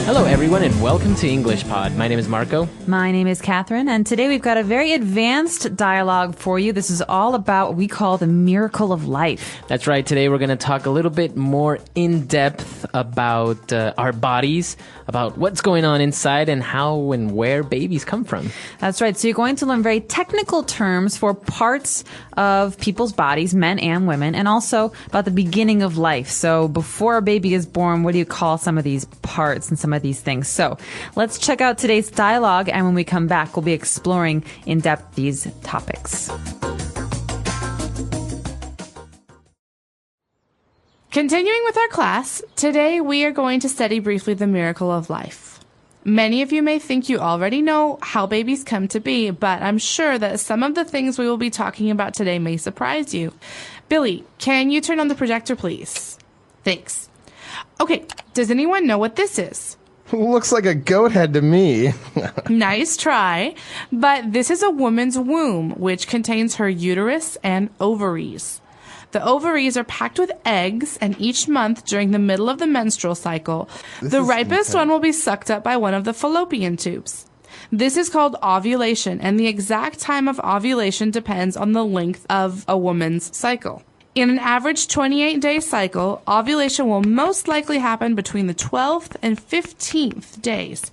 Hello, everyone, and welcome to English Pod. My name is Marco. My name is Catherine, and today we've got a very advanced dialogue for you. This is all about what we call the miracle of life. That's right. Today we're going to talk a little bit more in depth about our bodies, about what's going on inside, and how and where babies come from. That's right. So you're going to learn very technical terms for parts of people's bodies, men and women, and also about the beginning of life. So before a baby is born, what do you call some of these parts and some of these things? So let's check out today's dialogue, and when we come back, we'll be exploring in depth these topics. Continuing with our class, today we are going to study briefly the miracle of life. Many of you may think you already know how babies come to be, but I'm sure that some of the things we will be talking about today may surprise you. Billy, can you turn on the projector, please? Thanks. Okay, does anyone know what this is? Looks like a goat head to me. Nice try. But this is a woman's womb, which contains her uterus and ovaries. The ovaries are packed with eggs, and each month during the middle of the menstrual cycle, the ripest one will be sucked up by one of the fallopian tubes. This is called ovulation, and the exact time of ovulation depends on the length of a woman's cycle. In an average 28-day cycle, ovulation will most likely happen between the 12th and 15th days,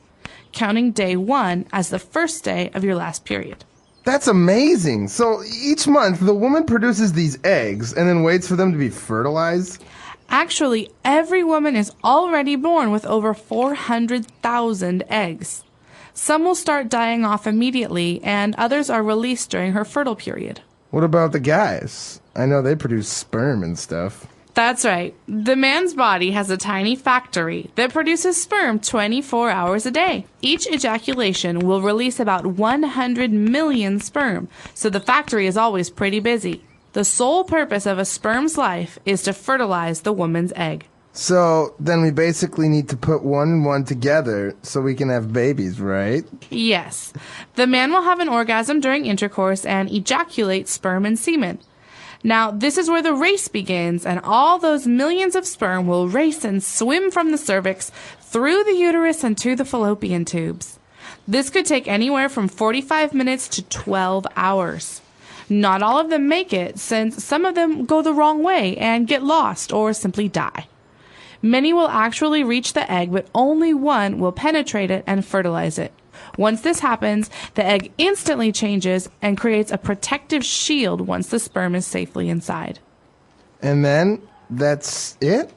counting day 1 as the first day of your last period. That's amazing. So each month, the woman produces these eggs and then waits for them to be fertilized? Actually, every woman is already born with over 400,000 eggs. Some will start dying off immediately, and others are released during her fertile period. What about the guys? I know they produce sperm and stuff. That's right. The man's body has a tiny factory that produces sperm 24 hours a day. Each ejaculation will release about 100 million sperm, so the factory is always pretty busy. The sole purpose of a sperm's life is to fertilize the woman's egg. So then we basically need to put one and one together so we can have babies, right? Yes. The man will have an orgasm during intercourse and ejaculate sperm and semen. Now, this is where the race begins, and all those millions of sperm will race and swim from the cervix through the uterus and to the fallopian tubes. This could take anywhere from 45 minutes to 12 hours. Not all of them make it, since some of them go the wrong way and get lost or simply die. Many will actually reach the egg, but only one will penetrate it and fertilize it. Once this happens, the egg instantly changes and creates a protective shield once the sperm is safely inside. And then, that's it?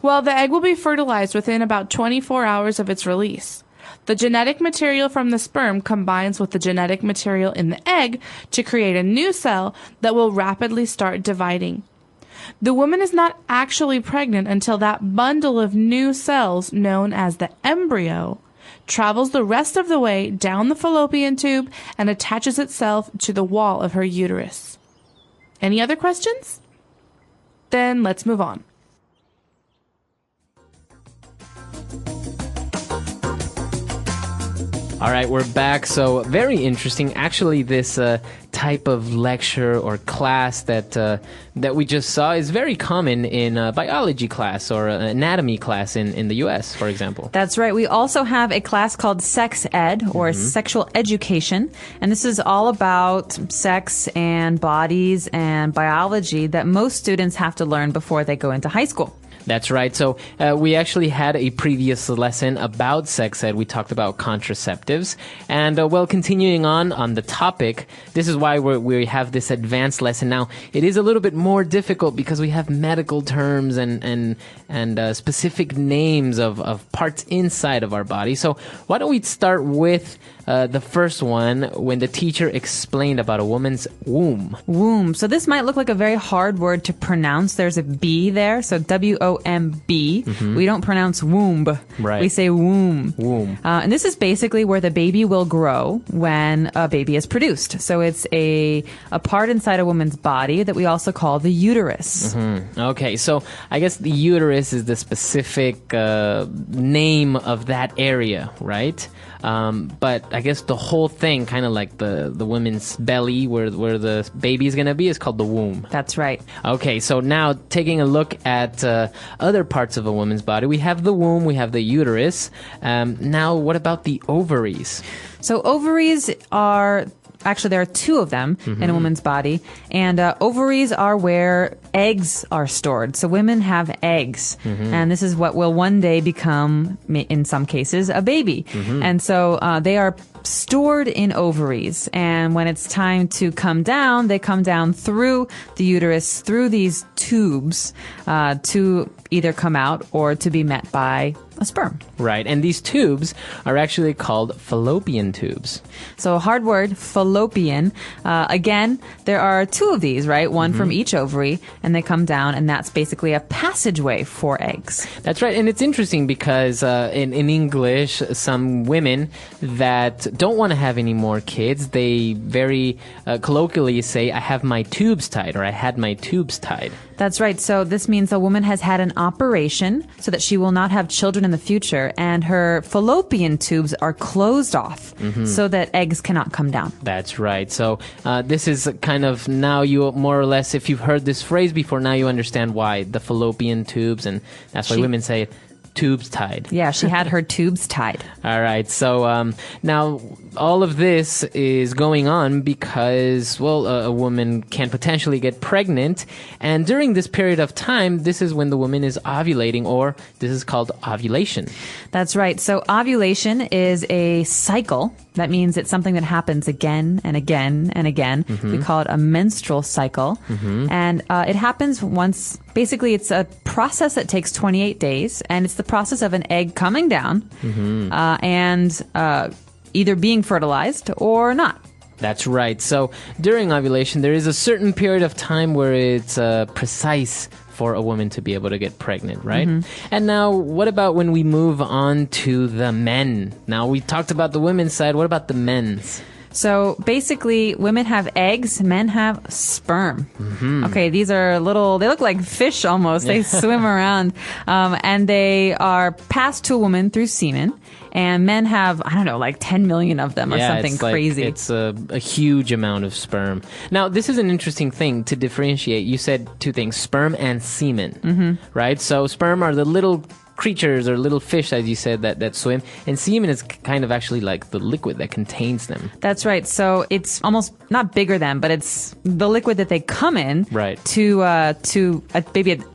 Well, the egg will be fertilized within about 24 hours of its release. The genetic material from the sperm combines with the genetic material in the egg to create a new cell that will rapidly start dividing. The woman is not actually pregnant until that bundle of new cells, known as the embryo, travels the rest of the way down the fallopian tube and attaches itself to the wall of her uterus. Any other questions? Then let's move on. All right, we're back. So very interesting. Actually, this type of lecture or class that we just saw is very common in biology class or anatomy class in the U.S., for example. That's right. We also have a class called sex ed, or sexual education, and this is all about sex and bodies and biology that most students have to learn before they go into high school. That's right. So we actually had a previous lesson about sex ed. We talked about contraceptives. And well, continuing on the topic, this is why we have this advanced lesson. Now, it is a little bit more difficult because we have medical terms and specific names of parts inside of our body. So why don't we start with the first one, when the teacher explained about a woman's womb. Womb. So this might look like a very hard word to pronounce. There's a B there, so W-O-M-B. We don't pronounce womb. Right. We say womb. Womb. And this is basically where the baby will grow when a baby is produced. So it's a part inside a woman's body that we also call the uterus. Okay, so I guess the uterus is the specific name of that area, right? But I guess the whole thing, kind of like the woman's belly where the baby is going to be, is called the womb. That's right. Okay, so now taking a look at other parts of a woman's body. We have the womb, we have the uterus. Now, what about the ovaries? So ovaries are actually, there are two of them in a woman's body, and ovaries are where eggs are stored. So women have eggs, and this is what will one day become, in some cases, a baby. And so they are stored in ovaries, and when it's time to come down, they come down through the uterus, through these tubes, to either come out or to be met by a sperm. Right, and these tubes are actually called fallopian tubes. So a hard word, fallopian. Again, there are two of these, right? One from each ovary, and they come down, and that's basically a passageway for eggs. That's right, and it's interesting because in English, some women that don't want to have any more kids, they very colloquially say, I have my tubes tied, or I had my tubes tied. That's right. So this means a woman has had an operation so that she will not have children in the future, and her fallopian tubes are closed off so that eggs cannot come down. That's right. So this is kind of, now you more or less, if you've heard this phrase before, now you understand why the fallopian tubes, and that's why women say it, tubes tied. Yeah, she had her tubes tied. All right. So now all of this is going on because, well, a woman can potentially get pregnant. And during this period of time, this is when the woman is ovulating, or this is called ovulation. That's right. So ovulation is a cycle. That means it's something that happens again and again and again. We call it a menstrual cycle. And it happens once. Basically, it's a process that takes 28 days, and it's the process of an egg coming down and either being fertilized or not. That's right. So during ovulation, there is a certain period of time where it's precise for a woman to be able to get pregnant, right? And now, what about when we move on to the men? Now, we talked about the women's side. What about the men's? So basically, women have eggs, men have sperm. Okay, these are little, they look like fish almost. They swim around. And they are passed to a woman through semen. And men have, I don't know, like 10 million of them or something crazy. It's a huge amount of sperm. Now, this is an interesting thing to differentiate. You said two things, sperm and semen, right? So sperm are the little creatures or little fish, as you said, that swim, and semen is kind of actually like the liquid that contains them. That's right. So it's almost not bigger than, but it's the liquid that they come in to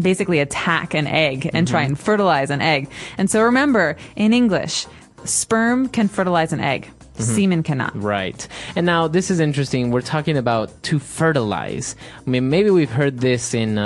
basically attack an egg and try and fertilize an egg. And so remember, in English, sperm can fertilize an egg. Semen cannot. Right. And now this is interesting. We're talking about to fertilize. I mean, maybe we've heard this in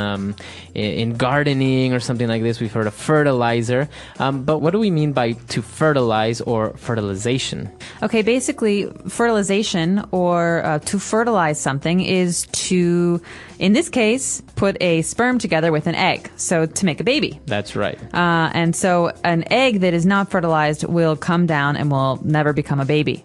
gardening or something like this. We've heard of fertilizer. But what do we mean by to fertilize or fertilization? Okay, basically, fertilization or to fertilize something is to, in this case, put a sperm together with an egg. So to make a baby. That's right. And so an egg that is not fertilized will come down and will never become a baby.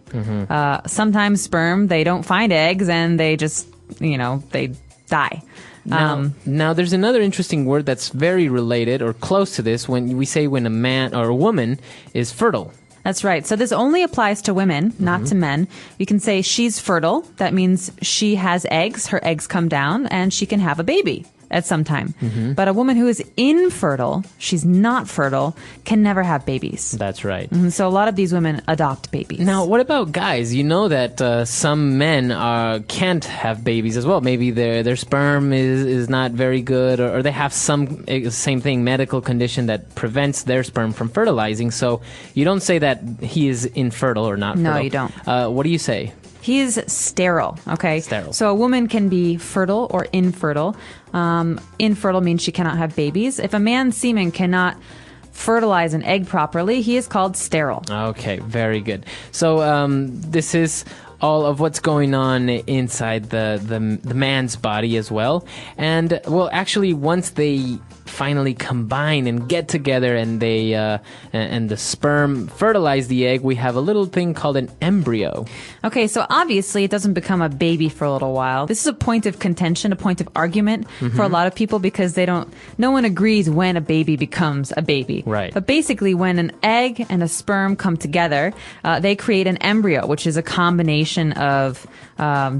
Sometimes sperm, they don't find eggs and they just, they die. Now, there's another interesting word that's very related or close to this when we say when a man or a woman is fertile. That's right. So this only applies to women, not to men. You can say she's fertile. That means she has eggs. Her eggs come down and she can have a baby at some time. But a woman who is infertile, she's not fertile, can never have babies. That's right. So a lot of these women adopt babies. Now, what about guys? You know that some men can't have babies as well. Maybe their sperm is not very good, or they have some same thing, medical condition that prevents their sperm from fertilizing. So you don't say that he is infertile or not fertile. No, you don't. What do you say? He is sterile, okay? Sterile. So a woman can be fertile or infertile. Infertile means she cannot have babies. If a man's semen cannot fertilize an egg properly, he is called sterile. Okay, very good. So this is all of what's going on inside the man's body as well. And, well, actually, once they finally combine and get together and they and the sperm fertilize the egg, we have a little thing called an embryo. Okay, so obviously it doesn't become a baby for a little while. This is a point of contention, a point of argument for a lot of people because no one agrees when a baby becomes a baby. Right. But basically when an egg and a sperm come together, they create an embryo, which is a combination of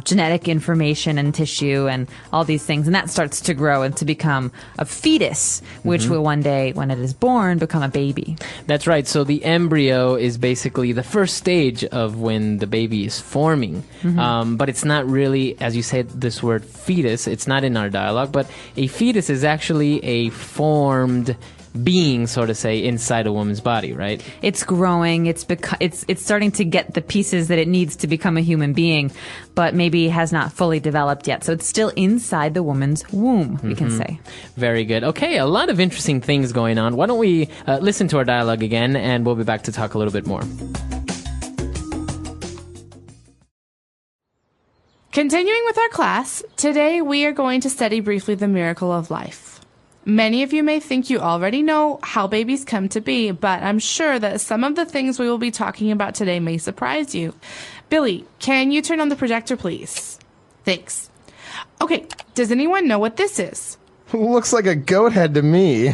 genetic information and tissue and all these things. And that starts to grow and to become a fetus fetus, which will one day, when it is born, become a baby. That's right. So the embryo is basically the first stage of when the baby is forming. But it's not really, as you said, this word fetus. It's not in our dialogue, but a fetus is actually a formed being, so to say, inside a woman's body, right? It's growing. It's starting to get the pieces that it needs to become a human being, but maybe has not fully developed yet. So it's still inside the woman's womb, we can say. Very good. Okay, a lot of interesting things going on. Why don't we listen to our dialogue again, and we'll be back to talk a little bit more. Continuing with our class, today we are going to study briefly the miracle of life. Many of you may think you already know how babies come to be, but I'm sure that some of the things we will be talking about today may surprise you. Billy, can you turn on the projector, please? Thanks. Okay, does anyone know what this is? Looks like a goat head to me.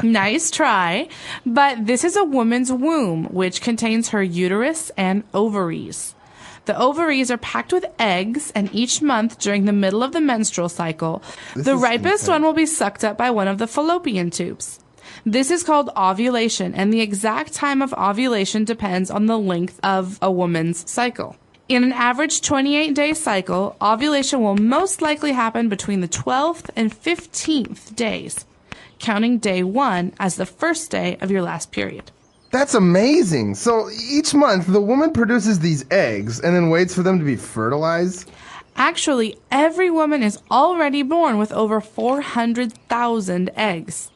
Nice try. But this is a woman's womb, which contains her uterus and ovaries. The ovaries are packed with eggs, and each month during the middle of the menstrual cycle, the ripest one will be sucked up by one of the fallopian tubes. This is called ovulation, and the exact time of ovulation depends on the length of a woman's cycle. In an average 28-day cycle, ovulation will most likely happen between the 12th and 15th days, counting day 1 as the first day of your last period. That's amazing. So each month, the woman produces these eggs and then waits for them to be fertilized? Actually, every woman is already born with over 400,000 eggs.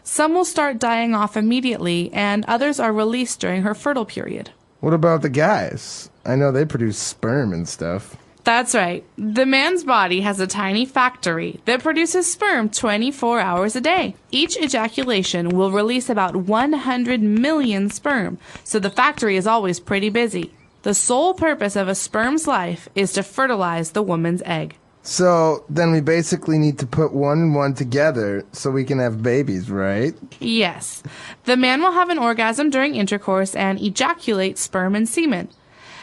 Some will start dying off immediately, and others are released during her fertile period. What about the guys? I know they produce sperm and stuff. That's right. The man's body has a tiny factory that produces sperm 24 hours a day. Each ejaculation will release about 100 million sperm, so the factory is always pretty busy. The sole purpose of a sperm's life is to fertilize the woman's egg. So then we basically need to put one and one together so we can have babies, right? Yes. The man will have an orgasm during intercourse and ejaculate sperm and semen.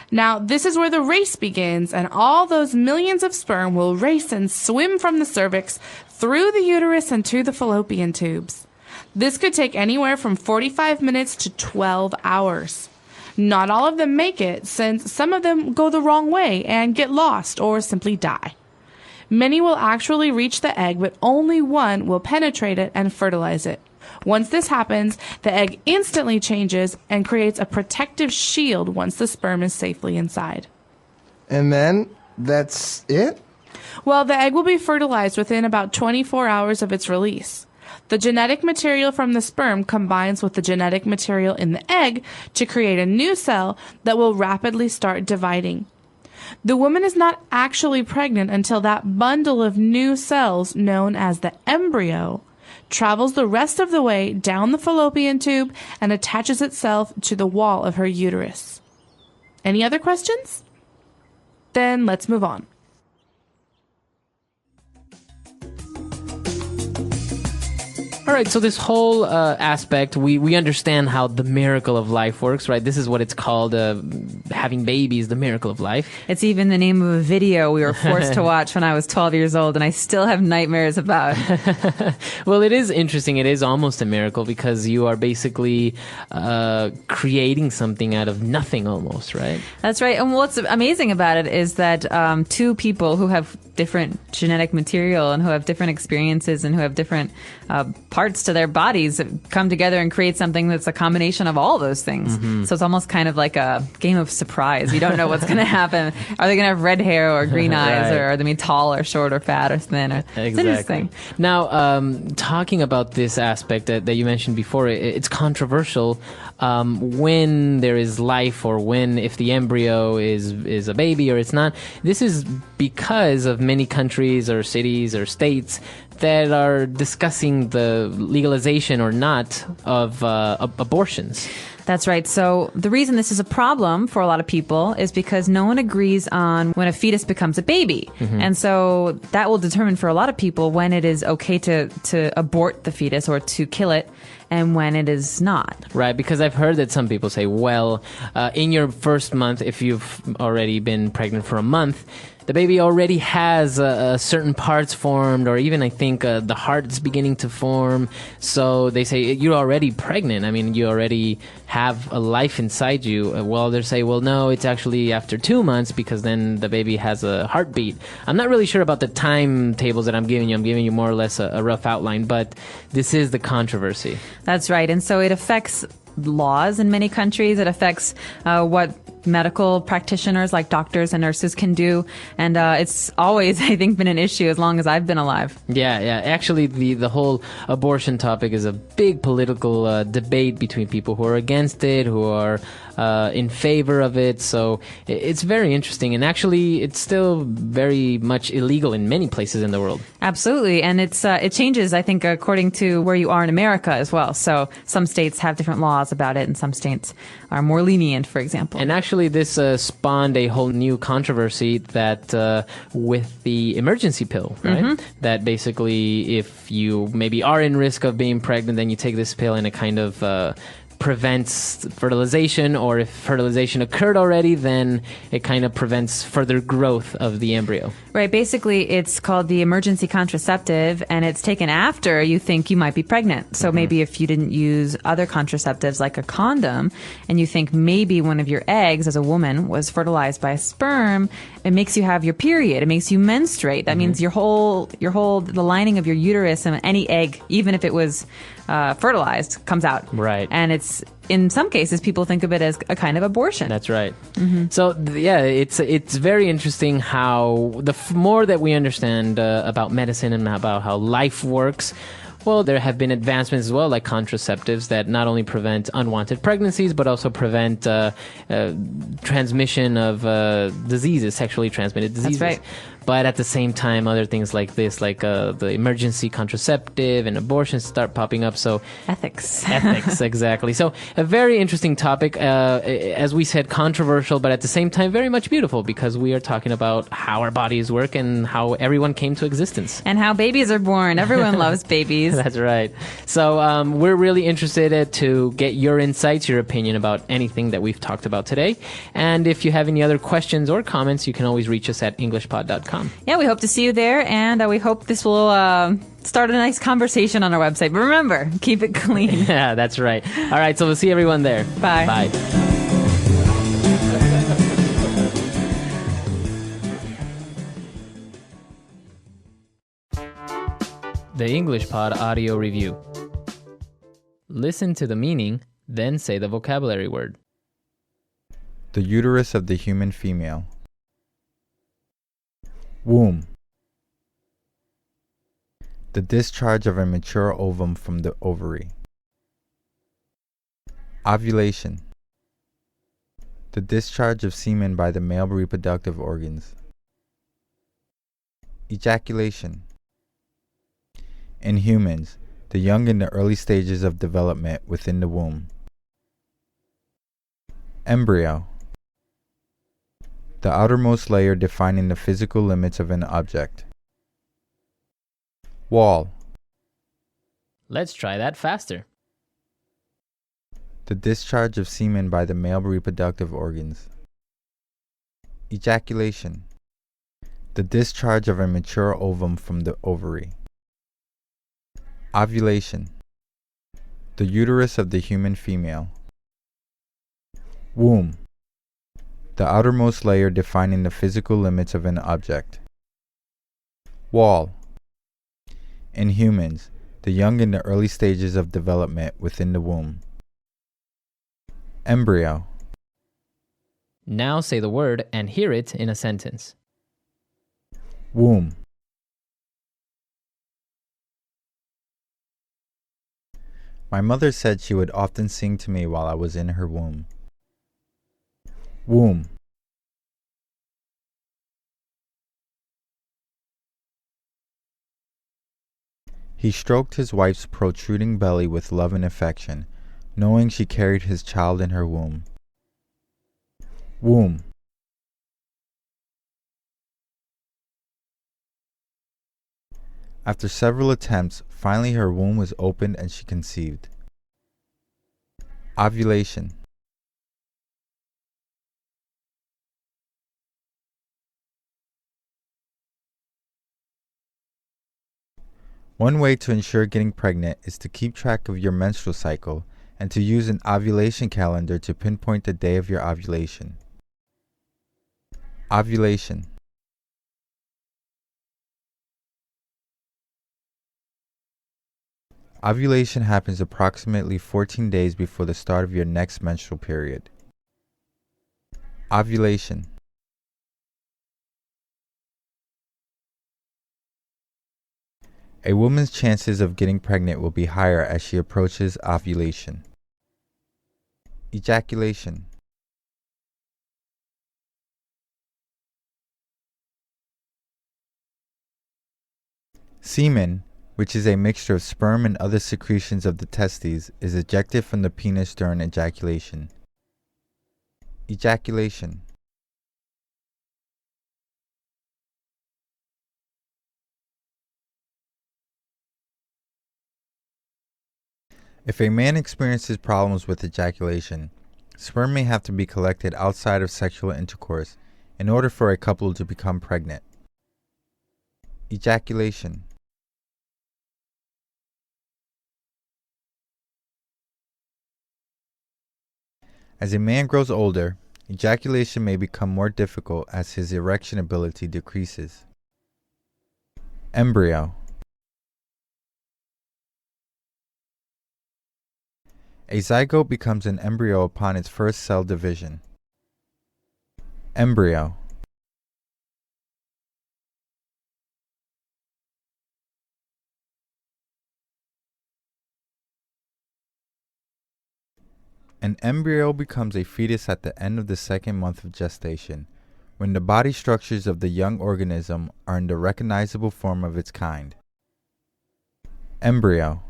Now, this is where the race begins, and all those millions of sperm will race and swim from the cervix through the uterus and to the fallopian tubes. This could take anywhere from 45 minutes to 12 hours. Not all of them make it, since some of them go the wrong way and get lost or simply die. Many will actually reach the egg, but only one will penetrate it and fertilize it. Once this happens, the egg instantly changes and creates a protective shield once the sperm is safely inside. And then, that's it? Well, the egg will be fertilized within about 24 hours of its release. The genetic material from the sperm combines with the genetic material in the egg to create a new cell that will rapidly start dividing. The woman is not actually pregnant until that bundle of new cells, known as the embryo, travels the rest of the way down the fallopian tube and attaches itself to the wall of her uterus. Any other questions? Then let's move on. All right, so this whole aspect, we understand how the miracle of life works, right? This is what it's called, having babies, the miracle of life. It's even the name of a video we were forced to watch when I was 12 years old, and I still have nightmares about. Well, it is interesting. It is almost a miracle because you are basically creating something out of nothing almost, right? That's right. And what's amazing about it is that two people who have different genetic material and who have different experiences and who have different parts to their bodies come together and create something that's a combination of all those things. So it's almost kind of like a game of surprise. You don't know what's going to happen. Are they going to have red hair or green eyes, Right. or are they going to be tall or short or fat or thin? It's interesting. Now, talking about this aspect that you mentioned before, it's controversial when there is life or if the embryo is a baby or it's not. This is because of many countries or cities or states that are discussing the legalization or not of abortions. That's right. So the reason this is a problem for a lot of people is because no one agrees on when a fetus becomes a baby. And so that will determine for a lot of people when it is okay to abort the fetus or to kill it. and when it is not. Right, because I've heard that some people say, well, in your first month, if you've already been pregnant for a month, the baby already has certain parts formed, or even I think the heart's beginning to form. So they say you're already pregnant. I mean, you already have a life inside you. Well, they say, well, no, it's actually after 2 months because then the baby has a heartbeat. I'm not really sure about the timetables that I'm giving you. I'm giving you more or less a rough outline, but this is the controversy. That's right. And so it affects laws in many countries. It affects what medical practitioners like doctors and nurses can do. And it's always, I think, been an issue as long as I've been alive. Yeah. Actually, the whole abortion topic is a big political debate between people who are against it, who are in favor of it. So it's very interesting. And actually, it's still very much illegal in many places in the world. Absolutely. And it changes, I think, according to where you are in America as well. So some states have different laws about it, and some states are more lenient, for example. And actually, this spawned a whole new controversy that with the emergency pill, right? Mm-hmm. That basically, if you maybe are in risk of being pregnant, then you take this pill and it kind of prevents fertilization, or if fertilization occurred already, then it kind of prevents further growth of the embryo. Right. Basically, it's called the emergency contraceptive, and it's taken after you think you might be pregnant. So maybe if you didn't use other contraceptives like a condom, and you think maybe one of your eggs as a woman was fertilized by a sperm, it makes you have your period. It makes you menstruate. That means the lining of your uterus and any egg, even if it was fertilized, comes out. Right. And it's, in some cases, people think of it as a kind of abortion. That's right. So it's very interesting how the more that we understand about medicine and about how life works, well, there have been advancements as well, like contraceptives that not only prevent unwanted pregnancies, but also prevent transmission of diseases, sexually transmitted diseases. That's right. But at the same time, other things like this, like the emergency contraceptive and abortion start popping up. So Ethics. Ethics, exactly. So a very interesting topic, as we said, controversial, but at the same time, very much beautiful, because we are talking about how our bodies work and how everyone came to existence. And how babies are born. Everyone loves babies. That's right. So we're really interested to get your insights, your opinion about anything that we've talked about today. And if you have any other questions or comments, you can always reach us at englishpod.com. Yeah, we hope to see you there, and we hope this will start a nice conversation on our website. But remember, keep it clean. Yeah, that's right. All right, so we'll see everyone there. Bye. Bye. The English Pod Audio Review. Listen to the meaning, then say the vocabulary word. The uterus of the human female. Womb. The discharge of a mature ovum from the ovary. Ovulation. The discharge of semen by the male reproductive organs. Ejaculation. In humans, the young in the early stages of development within the womb. Embryo. The outermost layer defining the physical limits of an object. Wall. Let's try that faster. The discharge of semen by the male reproductive organs. Ejaculation. The discharge of a mature ovum from the ovary. Ovulation. The uterus of the human female. Womb. The outermost layer defining the physical limits of an object. Wall. In humans, the young in the early stages of development within the womb. Embryo. Now say the word and hear it in a sentence. Womb. My mother said she would often sing to me while I was in her womb. Womb. He stroked his wife's protruding belly with love and affection, knowing she carried his child in her womb. Womb. After several attempts, finally her womb was opened and she conceived. Ovulation. One way to ensure getting pregnant is to keep track of your menstrual cycle and to use an ovulation calendar to pinpoint the day of your ovulation. Ovulation. Ovulation happens approximately 14 days before the start of your next menstrual period. Ovulation. A woman's chances of getting pregnant will be higher as she approaches ovulation. Ejaculation. Semen, which is a mixture of sperm and other secretions of the testes, is ejected from the penis during ejaculation. Ejaculation. If a man experiences problems with ejaculation, sperm may have to be collected outside of sexual intercourse in order for a couple to become pregnant. Ejaculation. As a man grows older, ejaculation may become more difficult as his erection ability decreases. Embryo. A zygote becomes an embryo upon its first cell division. Embryo. An embryo becomes a fetus at the end of the second month of gestation, when the body structures of the young organism are in the recognizable form of its kind. Embryo.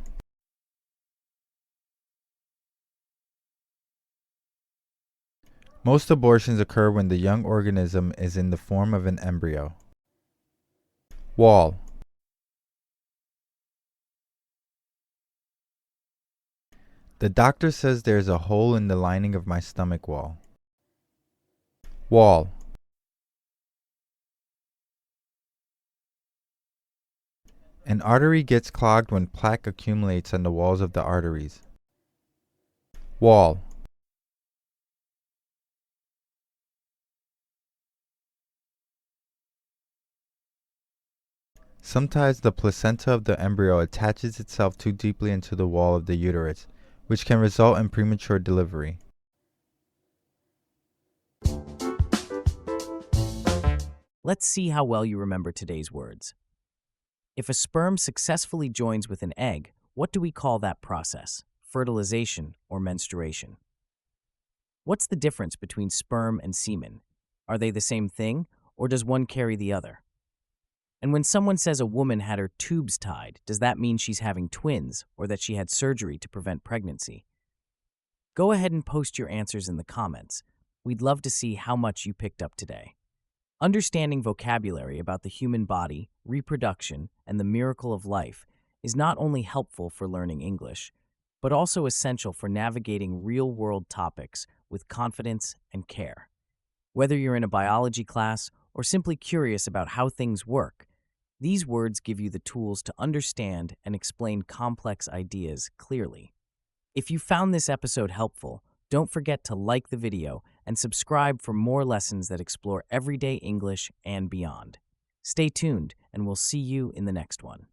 Most abortions occur when the young organism is in the form of an embryo. Wall. The doctor says there is a hole in the lining of my stomach wall. Wall. An artery gets clogged when plaque accumulates on the walls of the arteries. Wall. Sometimes the placenta of the embryo attaches itself too deeply into the wall of the uterus, which can result in premature delivery. Let's see how well you remember today's words. If a sperm successfully joins with an egg, what do we call that process? Fertilization or menstruation? What's the difference between sperm and semen? Are they the same thing, or does one carry the other? And when someone says a woman had her tubes tied, does that mean she's having twins or that she had surgery to prevent pregnancy? Go ahead and post your answers in the comments. We'd love to see how much you picked up today. Understanding vocabulary about the human body, reproduction, and the miracle of life is not only helpful for learning English, but also essential for navigating real-world topics with confidence and care. Whether you're in a biology class or simply curious about how things work, these words give you the tools to understand and explain complex ideas clearly. If you found this episode helpful, don't forget to like the video and subscribe for more lessons that explore everyday English and beyond. Stay tuned, and we'll see you in the next one.